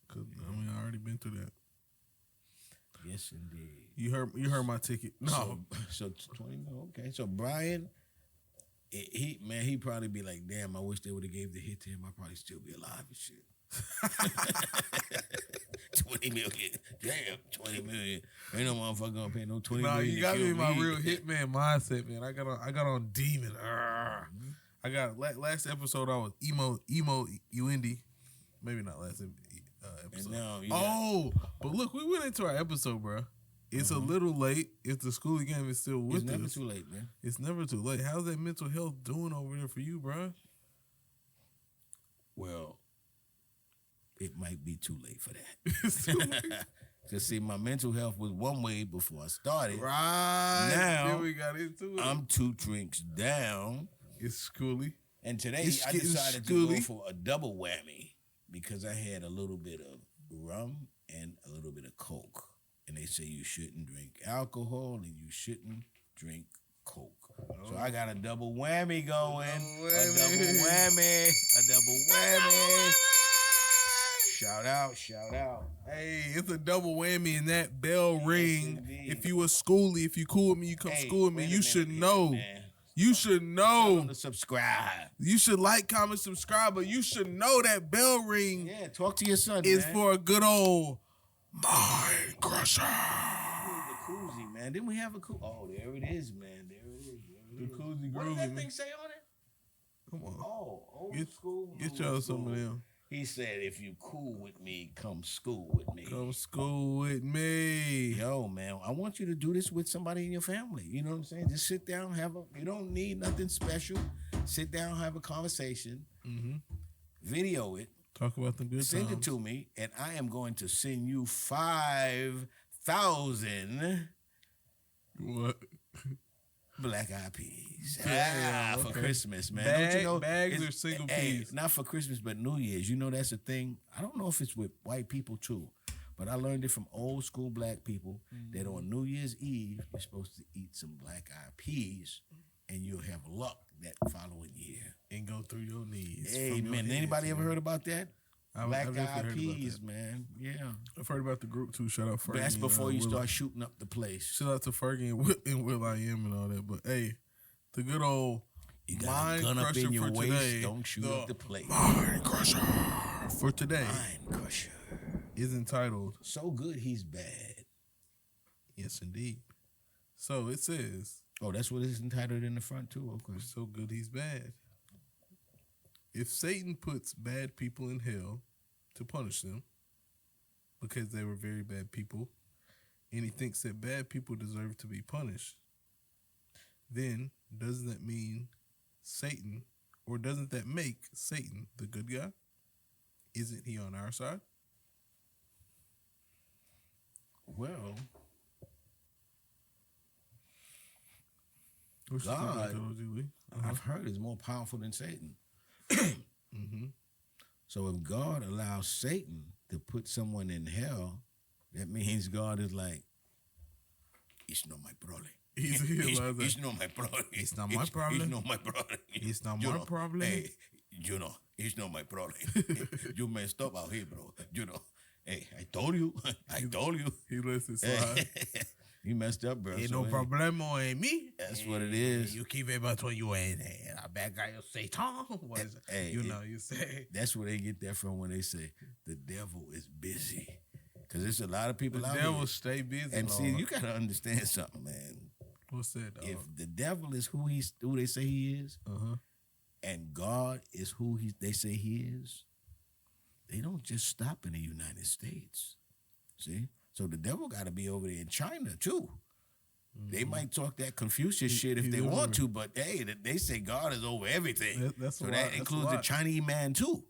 cause I already been through that. Yes, indeed. You heard my ticket. No, So 20 mil. Okay, so Brian, he probably be like, damn, I wish they would have gave the hit to him. I'd probably still be alive and shit. 20 million. Damn, 20 million. Ain't no motherfucker gonna pay no 20 nah, million. you got to me kill in my real hitman mindset, man. I got on demon. I got last episode. I was emo Uindy. Maybe not last episode. And now you but look, we went into our episode, bro. It's a little late if the school game is still with it's never us. too late, man. It's never too late. How's that mental health doing over there for you, bro? Well, it might be too late for that. It's too late. Because see, my mental health was one way before I started. Right. Now, then we got into it. I'm 2 drinks down. It's schooly. And today It's I getting decided to go schooly. for a double whammy because I had a little bit of rum and a little bit of Coke. And they say you shouldn't drink alcohol and you shouldn't drink Coke. So I got a double whammy going. A double whammy. Shout out. Hey, it's a double whammy and that bell ring. indeed. If you a schoolie, if you cool with me, you come Hey, school with me, wait a you minute should here, know. man. You should Tell know. them to subscribe. You should like, comment, subscribe, but you should know that bell ring Yeah, talk to your son, is man. for a good old mind crusher. The koozie, man. Didn't we have a koozie? Oh, there it is, man. There it is. The koozie What groovy, does that man. thing say on it? Come on. Oh, old Get- school. Get new y'all school. some of them. He said, if you cool with me, come school with me. Come school with me. Yo, man, I want you to do this with somebody in your family. You know what I'm saying? Just sit down, you don't need nothing special. Sit down, have a conversation, video it, Talk about the good send times. it to me, and I am going to send you 5,000 What? Black Eyed Peas. Damn, For okay. Christmas, man. Bag- Don't you know, bags it's- or single hey, piece? Not for Christmas, but New Year's. You know that's a thing. I don't know if it's with white people too, but I learned it from old school black people that on New Year's Eve you're supposed to eat some Black Eyed Peas, and you'll have luck that following year. And go through your knees. Hey from your man, head anybody to ever your- heard about that? Black I've definitely Eyed heard about Peas, that. man. Yeah. I've heard about the group too. Shout out Fergie. But that's before you Will- start shooting up the place. Shout out to Fergie and Will I Am and all that. But hey, the good old You got mind a gun up crusher in your for waist, today. don't shoot up the place. Mind crusher for today Mind crusher. is entitled So good, he's bad. Yes, indeed. So it says, Oh, that's what it's entitled in the front too. Okay. so good he's bad. If Satan puts bad people in hell to punish them because they were very bad people, and he thinks that bad people deserve to be punished, then doesn't that mean Satan, or doesn't that make Satan the good guy? Isn't he on our side? Well, What you think about God, that, OG Lee? I've heard is more powerful than Satan. Mm-hmm. So if God allows Satan to put someone in hell, that means God is like, it's not my problem. He realized that. It's not my problem. It's not my problem. It's not my problem. It's not You my know, problem. Hey, it's not my problem. You messed up out here, bro. Hey, I told you. He lets it slide. You messed up, bro. Ain't So, no hey, problemo en mí. That's what it is. You keep it between you and a bad guy, Satan. What is it? Hey, You know, you say. That's where they get that from when they say the devil is busy. Because there's a lot of people The out devil here. stay busy. And see, Lord. you got to understand something, man. What's that, dog? If the devil is who they say he is, Uh-huh. and God is who they say he is, they don't just stop in the United States. See? So the devil got to be over there in China, too. They might talk that Confucius shit if he's they want everywhere. to, but hey, they say God is over everything. That's so a that lot, that's a includes the lot. Chinese man, too.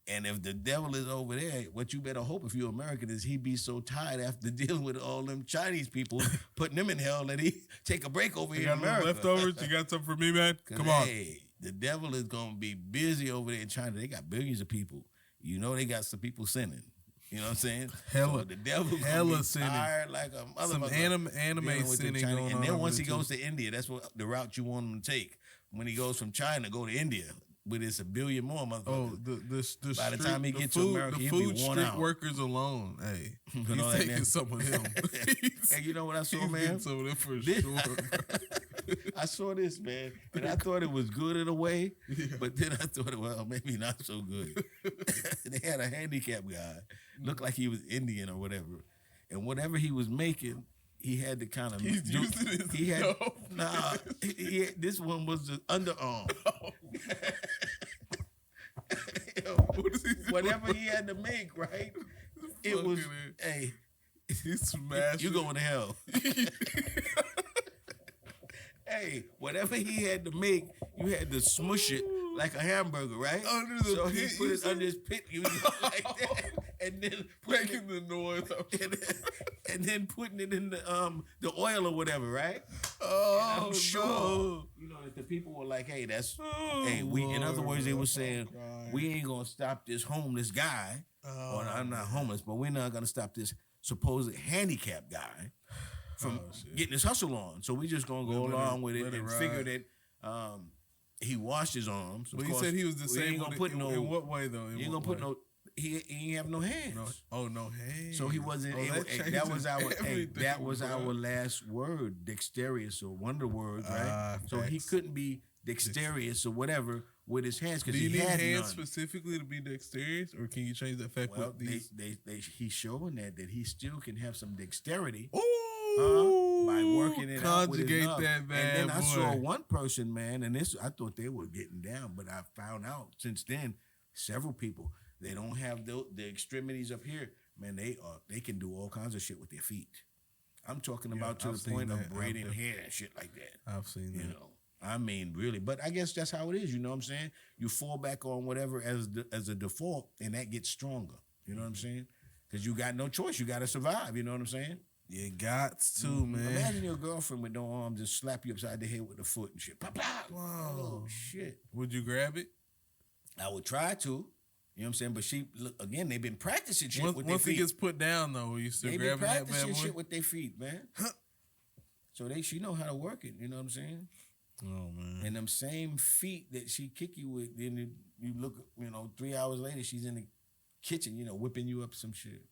And if the devil is over there, what you better hope if you're American is he be so tired after dealing with all them Chinese people, putting them in hell, that he take a break over You here in got any America. leftovers? You got something for me, man? 'Cause, Come on. hey, the devil is going to be busy over there in China. They got billions of people. You know they got some people sinning. You know what I'm saying? Hella- so the devil hella gonna be sinning. tired like a motherfucker. Some dealing anime with the sinning China- going And on then over once he there, goes too. to India, that's what the route you want him to take. When he goes from China, go to India. But it's a billion more motherfuckers. Oh, the By the street, time he the get to food, America, the he'll be food worn street out. workers alone. Hey, You he's know that, taking man? some of them. Hey, you know what I saw, He's man? getting some of them for This- sure. I saw this, man, and I thought it was good in a way, Yeah. but then I thought, well, maybe not so good. They had a handicapped guy, looked like he was Indian or whatever, and whatever he was making, he had to kind of He's using his He had dope. nah. This one was the underarm. What is he doing? Whatever he had to make, right? It was, Fucking hey, He smashed you it. going to hell. Hey, whatever he had to make, you had to smush it like a hamburger, right? Under the so pit, he put you it under his pit, you know, like that, and then putting making the noise. and then putting it in the oil or whatever, right? Oh, I'm sure, no. you know, that the people were like, "Hey, that's Oh, hey." We, in other words, they were Lord. saying, God. "We ain't gonna stop this homeless guy." Oh, Or I'm not homeless, but we're not gonna stop this supposed handicapped guy from Oh, shit. getting his hustle on. So we just gonna go Let it- along with it let it and ride. figure that he washed his arms. Of But he course, said he was we ain't disabled. gonna put in, no. in what way, though? In He ain't what gonna put way? no. He ain't have no hands. No. Oh, no hands. So he wasn't Oh, able. That was our. everything, That was bro. our last word, dexterous or wonder word, right? So he facts. couldn't be dexterous or whatever with his hands because Do you he need had hands none. specifically to be dexterous, or can you change that fact Well, with these? he's showing that he still can have some dexterity. Ooh, By working it out with his conjugate nub. that bad And then I boy. saw one person, man, and this I thought they were getting down, but I found out since then several people they don't have the extremities up here, man. They can do all kinds of shit with their feet. I'm talking about to I've the seen point that. of braiding I've- hair and shit like that. I've seen You that. know, I mean, really, but I guess that's how it is. You know what I'm saying? You fall back on whatever as a default, and that gets stronger. You know what I'm saying? Because you got no choice. You got to survive. You know what I'm saying? You got to, man. Imagine your girlfriend with no arms just slap you upside the head with the foot and shit. Pop, pop. Wow. Oh, shit. Would you grab it? I would try to. You know what I'm saying? But she, look, again, they've been practicing shit with their Once it feet. gets put down, though, are you still They've been grabbing that bad practicing boy? shit with their feet, man. So she know how to work it. You know what I'm saying? Oh, man. And them same feet that she kick you with, then you look, 3 hours later, she's in the kitchen, whipping you up some shit.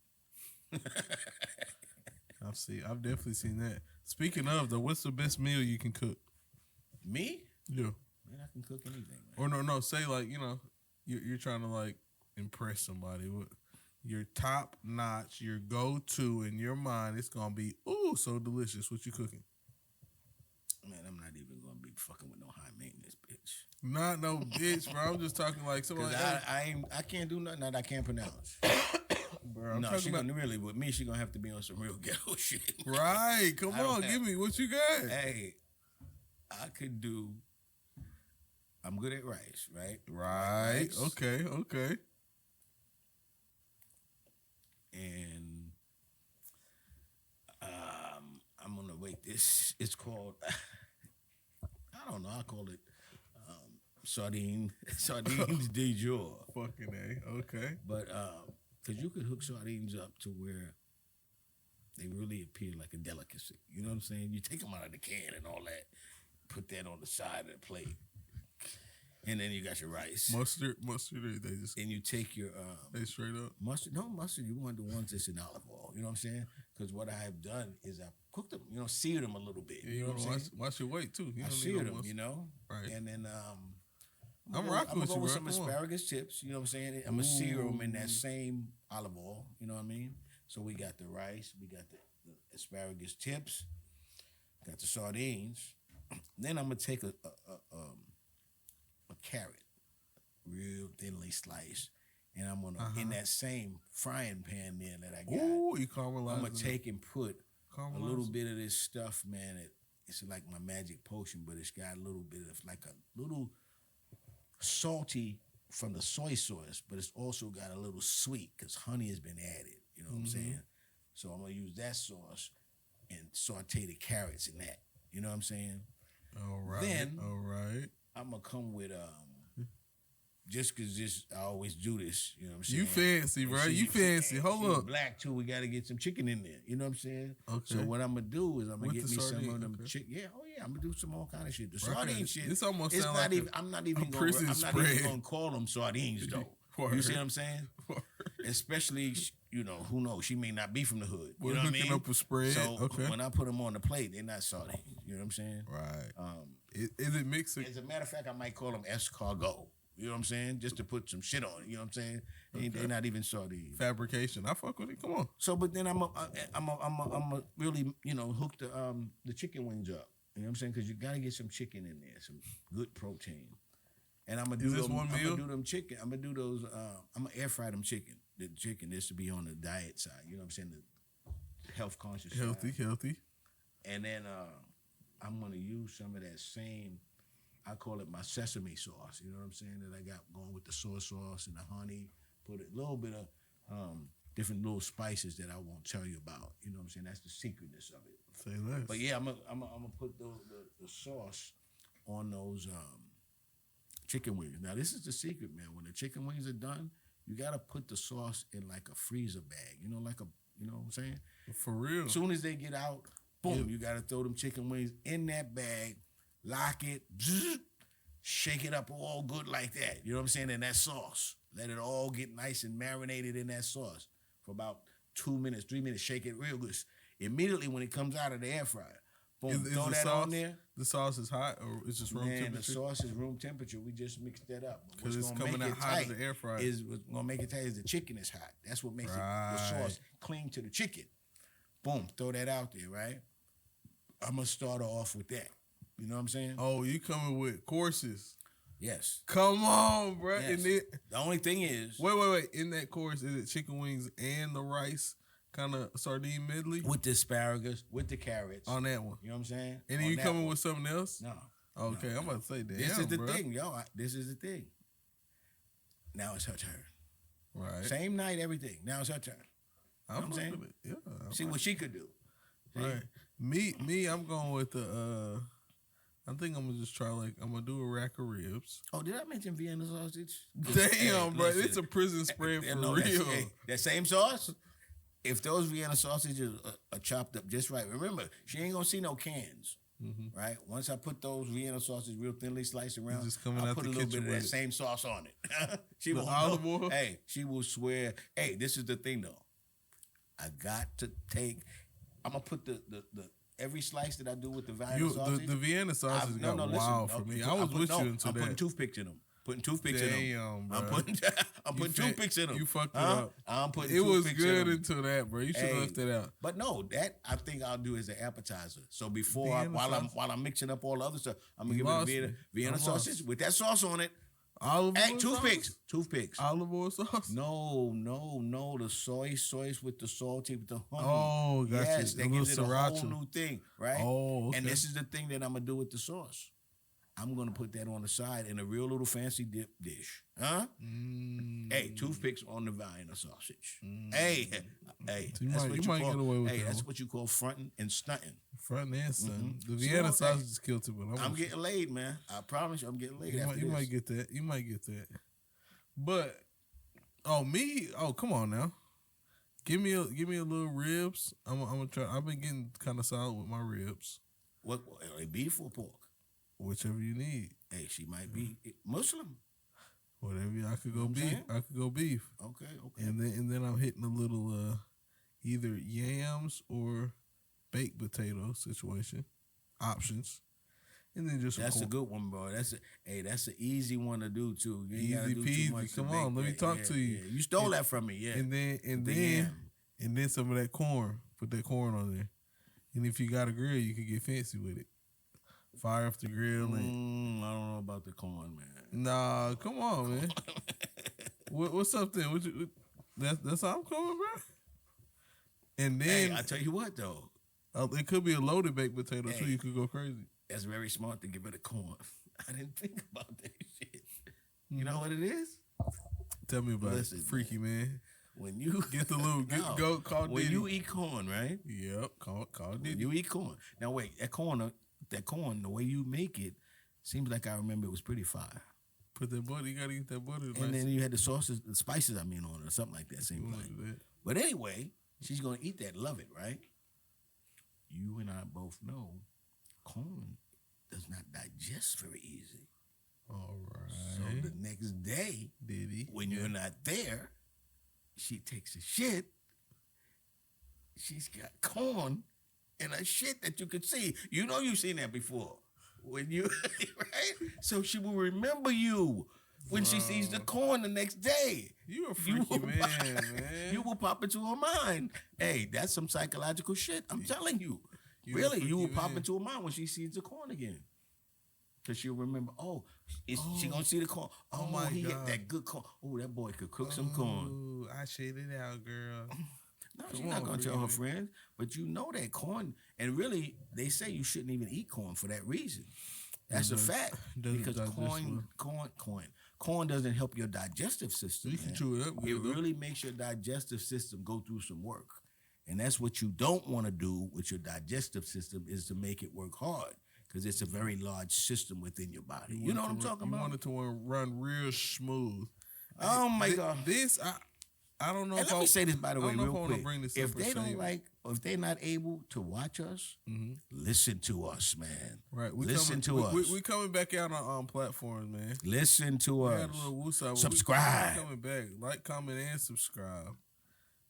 I've definitely seen that. Speaking of, though, what's the best meal you can cook? Me? Yeah. Man, I can cook anything. Or Man. no, say like, you're trying to like impress somebody. What your top notch, your go to in your mind, it's gonna be so delicious. What you cooking? Man, I'm not even gonna be fucking with no high maintenance bitch. Not no bitch, bro. I'm just talking like somebody. I can't do nothing that I can't pronounce. Bro, I'm no, talking about really with me. She gonna have to be on some real ghetto shit. right. Come on, give me what you got. Hey, I could do. I'm good at rice, right? Right. Rice. Okay. And I'm gonna wait. This it's called. I don't know. I call it sardines de jour. Fucking A. Okay. But because you could hook sardines up to where they really appear like a delicacy. You know what I'm saying? You take them out of the can and all that, put that on the side of the plate, and then you got your rice. Mustard. They just and you take your they straight up mustard. No mustard. You want the ones that's in olive oil. You know what I'm saying? Because what I have done is I cooked them. Seared them a little bit. Yeah, you know what I'm saying? Watch your weight too. I seared them. Right. And then I'm rocking with you, bro. Some asparagus chips. You know what I'm saying? I'm gonna sear them in that same olive oil. You know what I mean? So we got the rice, we got the asparagus chips, got the sardines. Then I'm gonna take a carrot, real thinly sliced, and I'm gonna in that same frying pan there that I got. Ooh, you caramelize. I'm gonna take and put a little bit of this stuff, man. It's like my magic potion, but it's got a little bit of like a little salty from the soy sauce, but it's also got a little sweet because honey has been added. You know what I'm saying? So I'm gonna use that sauce and saute the carrots in that. You know what I'm saying? All right. Then I'm gonna come with just because I always do this. You know what I'm saying? You fancy, bro. You fancy. Hold up. Black too. We got to get some chicken in there. You know what I'm saying? Okay. So what I'm gonna do is I'm gonna With get the me sardine, some of them okay. chicken. Yeah. Oh yeah. I'm gonna do some all kind of shit. The Bro, sardine shit. This almost it's sound not like even. I'm not even prison spread. gonna call them sardines though. Word. You see what I'm saying? Word. Especially, who knows? She may not be from the hood. We're you know what I hooking mean? up a spread. So Okay. when I put them on the plate, they're not sardines. You know what I'm saying? Right. Is it mixed? As a matter of fact, I might call them escargot. You know what I'm saying? Just to put some shit on it. You know what I'm saying? They're not even sardines. Fabrication. I fuck with it. Come on. So, but then I'm a really hook the chicken wings up. You know what I'm saying? Because you got to get some chicken in there, some good protein. And I'm gonna do this one meal? I'm gonna do them chicken. I'm gonna do those. I'm gonna air fry them chicken. The chicken is to be on the diet side. You know what I'm saying? The health conscious side. Healthy. And then I'm gonna use some of that same. I call it my sesame sauce. You know what I'm saying? That I got going with the soy sauce and the honey. Put a little bit of different little spices that I won't tell you about. You know what I'm saying? That's the secretness of it. Say less. But yeah, I'm gonna put the sauce on those chicken wings. Now this is the secret, man. When the chicken wings are done, you gotta put the sauce in like a freezer bag. You know what I'm saying? For real. As soon as they get out, boom, you gotta throw them chicken wings in that bag, lock it, shake it up all good like that. You know what I'm saying? In that sauce. Let it all get nice and marinated in that sauce for about 2 minutes, 3 minutes. Shake it real good. Immediately when it comes out of the air fryer, boom, throw that sauce, on there. The sauce is hot or it's just room temperature? The sauce is room temperature. We just mixed that up. Because it's coming out hot in the air fryer. What's gonna make it tight is the chicken is hot. That's what makes the sauce cling to the chicken. Boom, throw that out there, right? I'm gonna start off with that. You know what I'm saying? Oh, you coming with courses? Yes. Come on, bro. Yes. The only thing is, wait. In that course, is it chicken wings and the rice, kind of sardine medley? With the asparagus, with the carrots. On that one. You know what I'm saying? And then you coming with something else? No. Okay, no, I'm about to say that. This is the thing, yo. This is the thing. Now it's her turn. Right. Same night, everything. Now it's her turn. You know what I'm saying? Yeah. See what she could do. See? Right. Me, I'm going with the I think I'm gonna just try I'm gonna do a rack of ribs. Oh, did I mention Vienna sausage? Damn, bro, it's a prison spread for real. That same sauce. If those Vienna sausages are chopped up just right, remember she ain't gonna see no cans. right? Once I put those Vienna sausages real thinly sliced around, just coming I'll out put the a little bit kitchen of that with it. same sauce on it. She The won't olive know. oil? Hey, she will swear, hey, this is the thing though. I got to take, I'm going to put the every slice that I do with the Vienna sausage. The Vienna sausage got wild for me. I was with you until I'm that. putting toothpicks in them. Putting toothpicks in them. Bro. I'm putting toothpicks in them. You fucked it up. I'm putting it was toothpicks good in them. until that, bro. You should have left that out. But no, that I think I'll do as an appetizer. So before while I'm mixing up all the other stuff, I'm gonna give it a Vienna sausage with that sauce on it. Olive oil Toothpicks. Olive oil sauce? No, the soy sauce with the salty with the honey. Oh, gotcha. Yes, that gives it a whole new thing, right? Oh, okay. And this is the thing that I'm gonna do with the sauce. I'm gonna put that on the side in a real little fancy dip dish, huh? Hey, toothpicks on the Vienna sausage. Hey, So that's what you might call. get away with hey, that that's one. what you call fronting and stunting. Front and son. The Vienna sausage is killed too, but I'm getting laid, man. I promise you, I'm getting laid. You might get that. You might get that. But come on now. Give me a little ribs. I'm gonna try. I've been getting kind of solid with my ribs. What are they, beef or pork? Whichever you need. Hey, she might be Muslim. Whatever. I could go beef. I could go beef. Okay. And then I'm hitting a little either yams or baked potato situation options. And then just that's a good one, bro. That's an easy one to do too. You ain't gotta easy do peasy. too much. Come on, let me talk to you. Yeah. You stole that from me, yeah. And then some of that corn. Put that corn on there. And if you got a grill, you can get fancy with it. Fire off the grill. And I don't know about the corn, man. Nah, come on, man. What's up then? That's how I'm coming, bro. And then I tell you what though, it could be a loaded baked potato too. You could go crazy. That's very smart to get rid of corn. I didn't think about that shit. You know what it is? Tell me about it, freaky man. When you get the little go call when Diddy. you eat corn, right? Yep, call Diddy. You eat corn. Now wait, that corn, the way you make it, seems like I remember it was pretty fire. Put that butter. You gotta eat that butter. And then you had the sauces, the spices. On it, or something like that. Same thing. But anyway, she's gonna eat that. Love it, right? You and I both know corn does not digest very easy. All right. So the next day, Diddy, when you're not there, she takes a shit. She's got corn in a shit that you could see. You know you've seen that before. When you right? So she will remember you when she sees the corn the next day. You a freaky man. You will pop into her mind. Hey, that's some psychological shit. I'm telling you. Really, you will pop into her mind when she sees the corn again. Because she'll remember, she going to see the corn. Oh, my God. He hit that good corn. Oh, that boy could cook some corn. I shaded it out, girl. No, she's not going to tell her friends. But you know that corn, and really, they say you shouldn't even eat corn for that reason. That's a fact. Because corn doesn't help your digestive system. You can chew it up. It really makes your digestive system go through some work. And that's what you don't want to do with your digestive system is to make it work hard because it's a very large system within your body. You know what I'm talking about? You want it to run real smooth. Oh, my God. I don't know and if let me say this, by the way, real quick. If they don't like, or if they're not able to watch us, listen to us, man. Right. Listen to us. We coming back out on platforms, man. Listen to us. Got a little woosah. Subscribe. We coming back. Like, comment, and subscribe.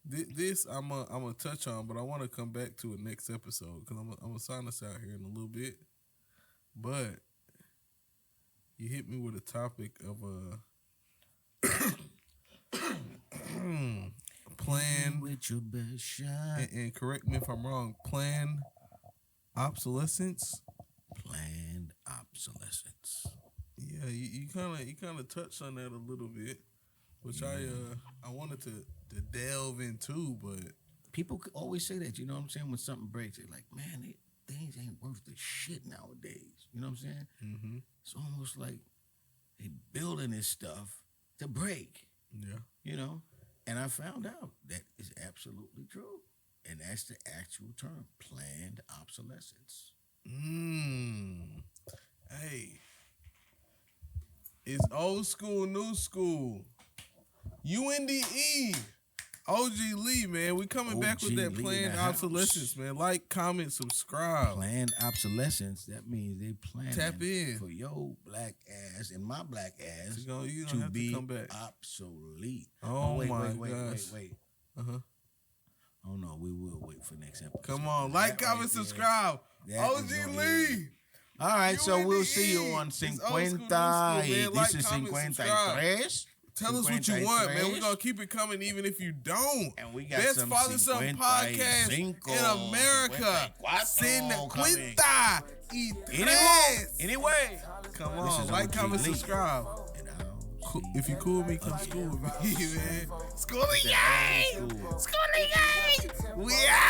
This I'm gonna touch on, but I want to come back to it next episode because I'm gonna sign us out here in a little bit. But you hit me with a topic of plan with your best shot, and correct me if I'm wrong. Planned obsolescence. Planned obsolescence. Yeah, you kind of touched on that a little bit, which I wanted to delve into, but people always say that, you know what I'm saying? When something breaks, they're like, man, things ain't worth the shit nowadays. You know what I'm saying? Mm-hmm. It's almost like they building this stuff to break. Yeah. You know? And I found out that is absolutely true. And that's the actual term, planned obsolescence. Hey. It's old school, new school. UNDE. OG Lee, man. We coming back with OG that Lee planned in the house. obsolescence, man. Like, comment, subscribe. Planned obsolescence. That means they planning Tap in. for your black ass and my black ass You don't to have to be come back. obsolete. Oh, wait, my wait. gosh. Uh-huh. Oh no, we will wait for next episode. Come on. Like, That comment, right there, subscribe. that OG is gonna Lee. be- All right, You so in we'll the see you E. on It's 50. old school, new school, man. Like, This is comment, 53. Tell us what you want, man. We're going to keep it coming even if you don't. And we got Best some Father-Son podcast in America. 50 y tres. Anyway. Come This on. is Like, OG comment, Lee. subscribe. And I'll see If you cool with me, come school with me, man. Schooling you. gang! Schooling gang! We out!